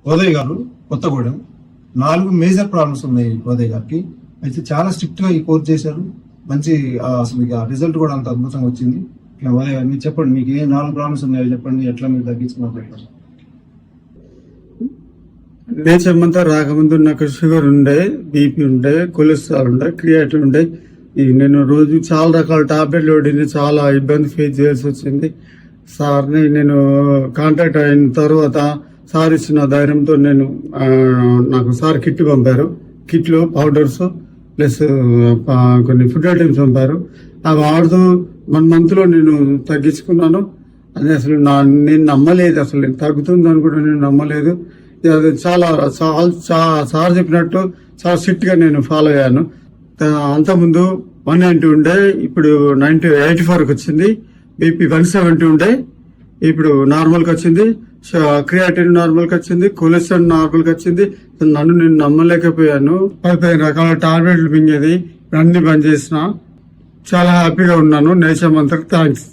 ఉదయ్ గారు Kothagudem 4 major problems ఉన్నాయి ఉదయ్ గారికి. అయితే చాలా స్ట్రిక్ట్ గా ఈ కోర్స్ చేశారు. మంచి అసలు రిజల్ట్ కూడా అంత అద్భుతంగా వచ్చింది. ఉదయ్ గారు మీరు చెప్పండి, మీకు ఏ 4 ప్రాబ్లమ్స్ ఉన్నాయో చెప్పండి, ఎట్లా మీరు తగ్గించుకున్నారు? నేచమంతా రాకముందు నాకు షుగర్ ఉండే, బీపీ ఉండే, కొలెస్ట్రాల్ ఉండే, క్రియాటిన్ ఉండే. నేను రోజు చాలా రకాల టాబ్లెట్లు వాడిని చాలా ఇబ్బంది ఫేస్ చేయాల్సి వచ్చింది. సార్ని నేను కాంటాక్ట్ అయిన తర్వాత సార్ ఇచ్చిన ధైర్యంతో నాకు సార్ కిట్ పంపారు. కిట్లో పౌడర్స్ ప్లస్ కొన్ని ఫుడ్ ఐటమ్స్ పంపారు. అవి వాడుతూ 1 month లో నేను తగ్గించుకున్నాను. అది అసలు నేను నమ్మలేదు, అసలు నేను తగ్గుతుందని కూడా నేను నమ్మలేదు. అది చాలా సార్ చెప్పినట్టు చాలా స్ట్రిక్ట్ గా నేను ఫాలో అయ్యాను. అంతకుముందు 190 ఉండే, ఇప్పుడు 84కి వచ్చింది. బీపీ 170 ఉండే, ఇప్పుడు నార్మల్కి వచ్చింది. క్రియాటిన్ నార్మల్కి వచ్చింది, కొలెస్ట్రాల్ నార్మల్కి వచ్చింది. నేను నమ్మలేకపోయాను. 15 రకాల టాబ్లెట్లు మింగేది, అన్ని బంద్ చేసిన. చాలా హ్యాపీగా ఉన్నాను. నేచర్ మంత్రికి థ్యాంక్స్.